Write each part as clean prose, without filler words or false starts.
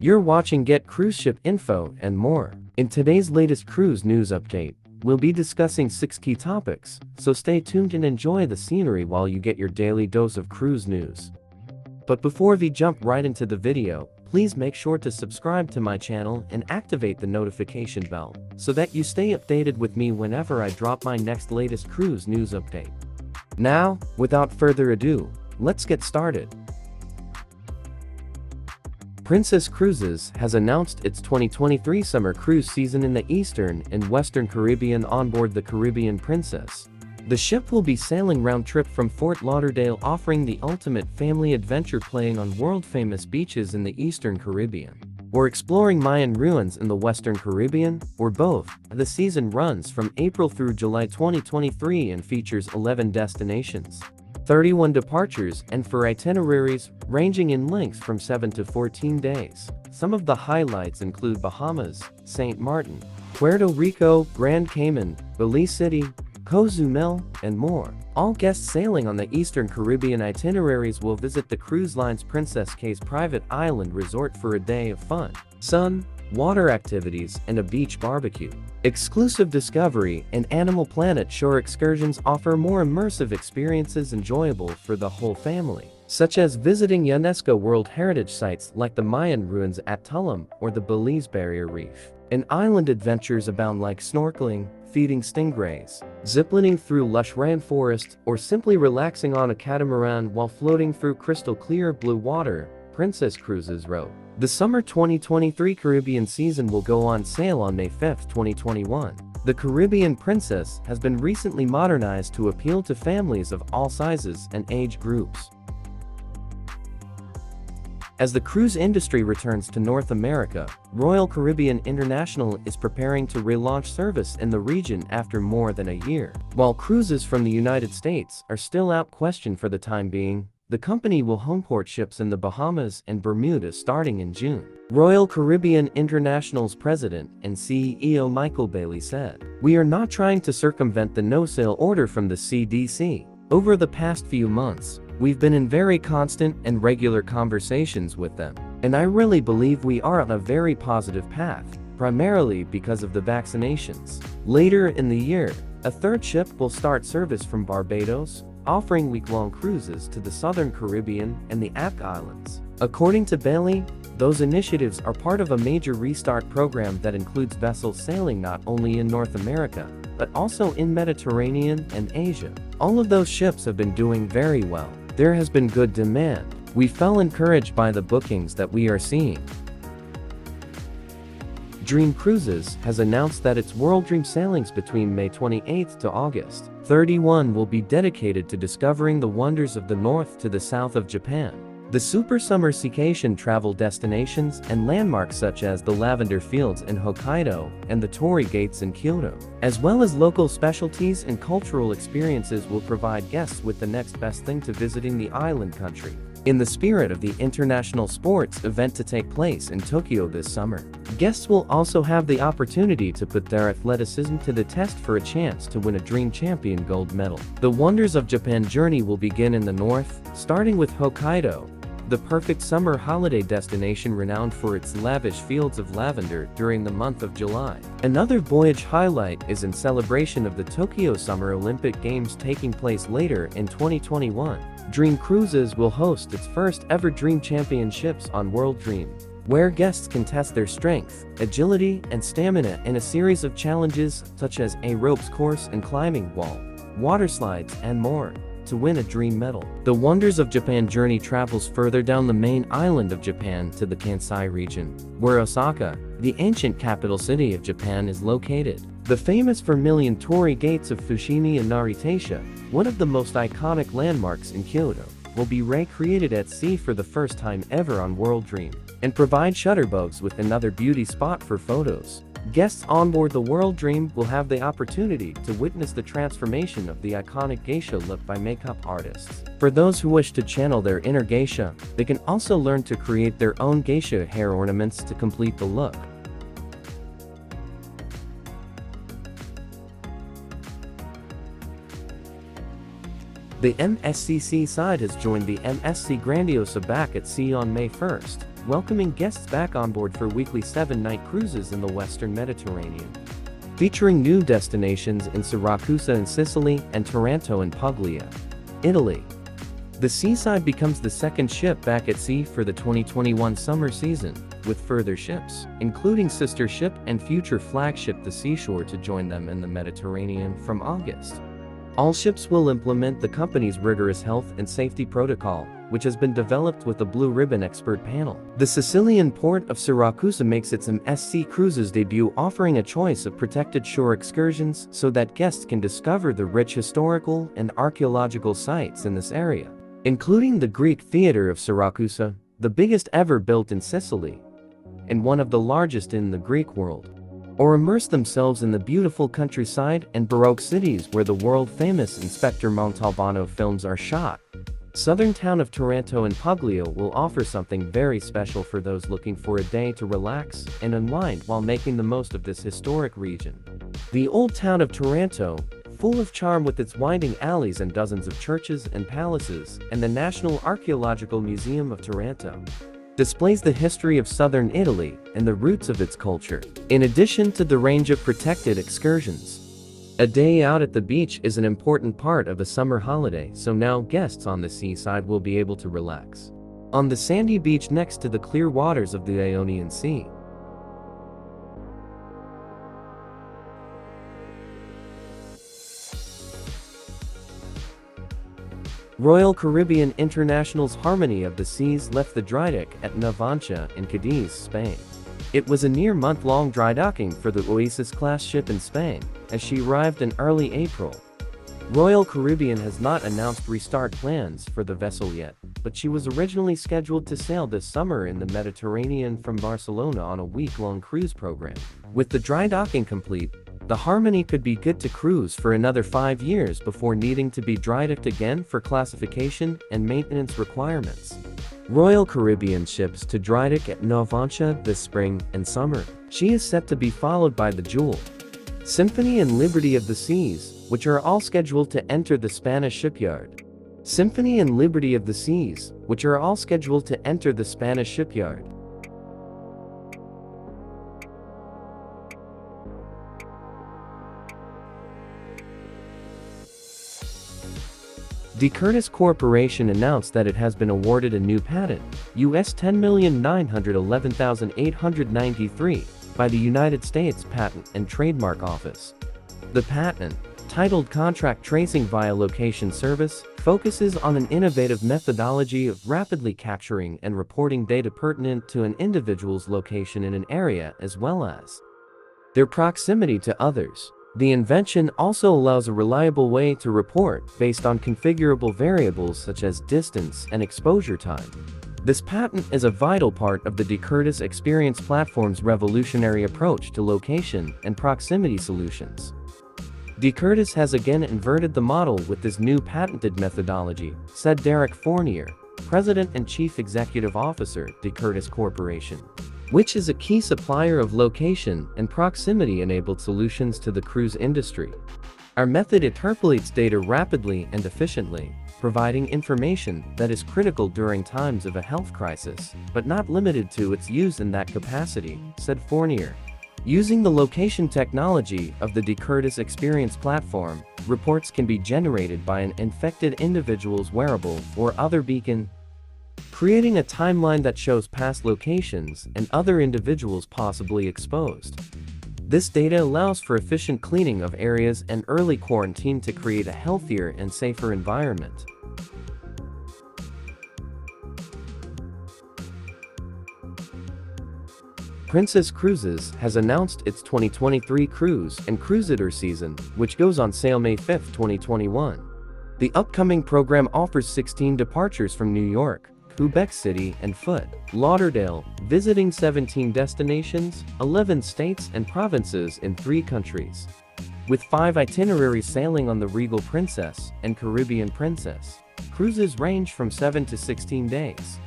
You're watching Get Cruise Ship Info and more. In today's latest cruise news update, we'll be discussing 6 key topics, so stay tuned and enjoy the scenery while you get your daily dose of cruise news. But before we jump right into the video, please make sure to subscribe to my channel and activate the notification bell, so that you stay updated with me whenever I drop my next latest cruise news update. Now, without further ado, let's get started. Princess Cruises has announced its 2023 summer cruise season in the Eastern and Western Caribbean onboard the Caribbean Princess. The ship will be sailing round-trip from Fort Lauderdale, offering the ultimate family adventure, playing on world-famous beaches in the Eastern Caribbean, or exploring Mayan ruins in the Western Caribbean, or both. The season runs from April through July 2023 and features 11 destinations, 31 departures, and 4 itineraries, ranging in length from 7 to 14 days. Some of the highlights include Bahamas, St. Martin, Puerto Rico, Grand Cayman, Belize City, Cozumel, and more. All guests sailing on the Eastern Caribbean itineraries will visit the cruise line's Princess Cays private island resort for a day of fun, sun, water activities, and a beach barbecue. Exclusive Discovery and Animal Planet shore excursions offer more immersive experiences enjoyable for the whole family, such as visiting UNESCO World Heritage sites like the Mayan ruins at Tulum or the Belize Barrier Reef. And island adventures abound, like snorkeling, feeding stingrays, ziplining through lush rainforest, or simply relaxing on a catamaran while floating through crystal clear blue water. Princess Cruises wrote, "The summer 2023 Caribbean season will go on sale on May 5, 2021. The Caribbean Princess has been recently modernized to appeal to families of all sizes and age groups." As the cruise industry returns to North America, Royal Caribbean International is preparing to relaunch service in the region after more than a year. While cruises from the United States are still out question for the time being, the company will homeport ships in the Bahamas and Bermuda starting in June. Royal Caribbean International's president and CEO Michael Bailey said, "We are not trying to circumvent the no-sail order from the CDC. Over the past few months, we've been in very constant and regular conversations with them, and I really believe we are on a very positive path, primarily because of the vaccinations." Later in the year, a third ship will start service from Barbados, offering week-long cruises to the Southern Caribbean and the Ack Islands. According to Bailey, those initiatives are part of a major restart program that includes vessels sailing not only in North America, but also in Mediterranean and Asia. All of those ships have been doing very well. There has been good demand. We felt encouraged by the bookings that we are seeing. Dream Cruises has announced that its World Dream sailings between May 28 to August 31 will be dedicated to discovering the wonders of the north to the south of Japan. The super summer staycation travel destinations and landmarks such as the Lavender Fields in Hokkaido and the Torii Gates in Kyoto, as well as local specialties and cultural experiences, will provide guests with the next best thing to visiting the island country. In the spirit of the international sports event to take place in Tokyo this summer, guests will also have the opportunity to put their athleticism to the test for a chance to win a Dream Champion gold medal. The Wonders of Japan journey will begin in the north, starting with Hokkaido, the perfect summer holiday destination renowned for its lavish fields of lavender during the month of July. Another voyage highlight is in celebration of the Tokyo Summer Olympic Games taking place later in 2021. Dream Cruises will host its first ever Dream Championships on World Dream, where guests can test their strength, agility, and stamina in a series of challenges such as a ropes course and climbing wall, water slides, and more, to win a dream medal. The Wonders of Japan journey travels further down the main island of Japan to the Kansai region, where Osaka, the ancient capital city of Japan, is located. The famous vermilion Torii Gates of Fushimi and Narita, one of the most iconic landmarks in Kyoto, will be recreated at sea for the first time ever on World Dream, and provide shutterbugs with another beauty spot for photos. Guests on board the World Dream will have the opportunity to witness the transformation of the iconic geisha look by makeup artists. For those who wish to channel their inner geisha, they can also learn to create their own geisha hair ornaments to complete the look. The MSC Seaside has joined the MSC Grandiosa back at sea on May 1st. welcoming guests back on board for weekly 7-night cruises in the Western Mediterranean. Featuring new destinations in Siracusa in Sicily and Taranto in Puglia, Italy. The Seaside becomes the second ship back at sea for the 2021 summer season, with further ships, including sister ship and future flagship the Seashore, to join them in the Mediterranean from August. All ships will implement the company's rigorous health and safety protocol, which has been developed with a Blue Ribbon expert panel. The Sicilian port of Siracusa makes its msccruises debut, offering a choice of protected shore excursions so that guests can discover the rich historical and archaeological sites in this area, including the Greek theater of Siracusa, the biggest ever built in Sicily, and one of the largest in the Greek world. Or immerse themselves in the beautiful countryside and Baroque cities where the world-famous Inspector Montalbano films are shot. Southern town of Taranto and Puglia will offer something very special for those looking for a day to relax and unwind while making the most of this historic region. The old town of Taranto, full of charm with its winding alleys and dozens of churches and palaces, and the National Archaeological Museum of Taranto, displays the history of southern Italy and the roots of its culture, in addition to the range of protected excursions. A day out at the beach is an important part of a summer holiday, so now guests on the Seaside will be able to relax on the sandy beach next to the clear waters of the Ionian Sea. Royal Caribbean International's Harmony of the Seas left the Drydock at Navantia in Cadiz, Spain. It was a near month-long drydocking for the Oasis-class ship in Spain, as she arrived in early April. Royal Caribbean has not announced restart plans for the vessel yet, but she was originally scheduled to sail this summer in the Mediterranean from Barcelona on a week-long cruise program. With the drydocking complete, the Harmony could be good to cruise for another 5 years before needing to be drydocked again for classification and maintenance requirements. Royal Caribbean ships to drydock at Navantia this spring and summer. She is set to be followed by the Jewel, Symphony and Liberty of the Seas, which are all scheduled to enter the Spanish shipyard. Symphony and Liberty of the Seas, which are all scheduled to enter the Spanish shipyard. DeCurtis Corporation announced that it has been awarded a new patent, US $10,911,893, by the United States Patent and Trademark Office. The patent, titled Contract Tracing via Location Service, focuses on an innovative methodology of rapidly capturing and reporting data pertinent to an individual's location in an area as well as their proximity to others. The invention also allows a reliable way to report based on configurable variables such as distance and exposure time. This patent is a vital part of the DeCurtis Experience Platform's revolutionary approach to location and proximity solutions. DeCurtis has again inverted the model with this new patented methodology, said Derek Fournier, President and Chief Executive Officer, DeCurtis Corporation, which is a key supplier of location and proximity-enabled solutions to the cruise industry. Our method interpolates data rapidly and efficiently, providing information that is critical during times of a health crisis, but not limited to its use in that capacity, said Fournier. Using the location technology of the DeCurtis Experience Platform, reports can be generated by an infected individual's wearable or other beacon, creating a timeline that shows past locations and other individuals possibly exposed. This data allows for efficient cleaning of areas and early quarantine to create a healthier and safer environment. Princess Cruises has announced its 2023 cruise and cruiser season, which goes on sale May 5, 2021. The upcoming program offers 16 departures from New York, Quebec City and Fort Lauderdale, visiting 17 destinations, 11 states and provinces in 3 countries. With 5 itineraries sailing on the Regal Princess and Caribbean Princess, cruises range from 7 to 16 days.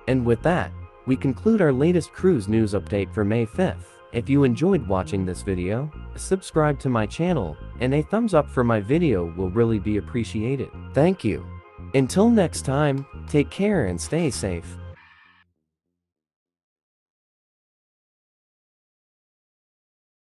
And with that, we conclude our latest cruise news update for May 5th. If you enjoyed watching this video, subscribe to my channel and a thumbs up for my video will really be appreciated. Thank you. Until next time, take care and stay safe.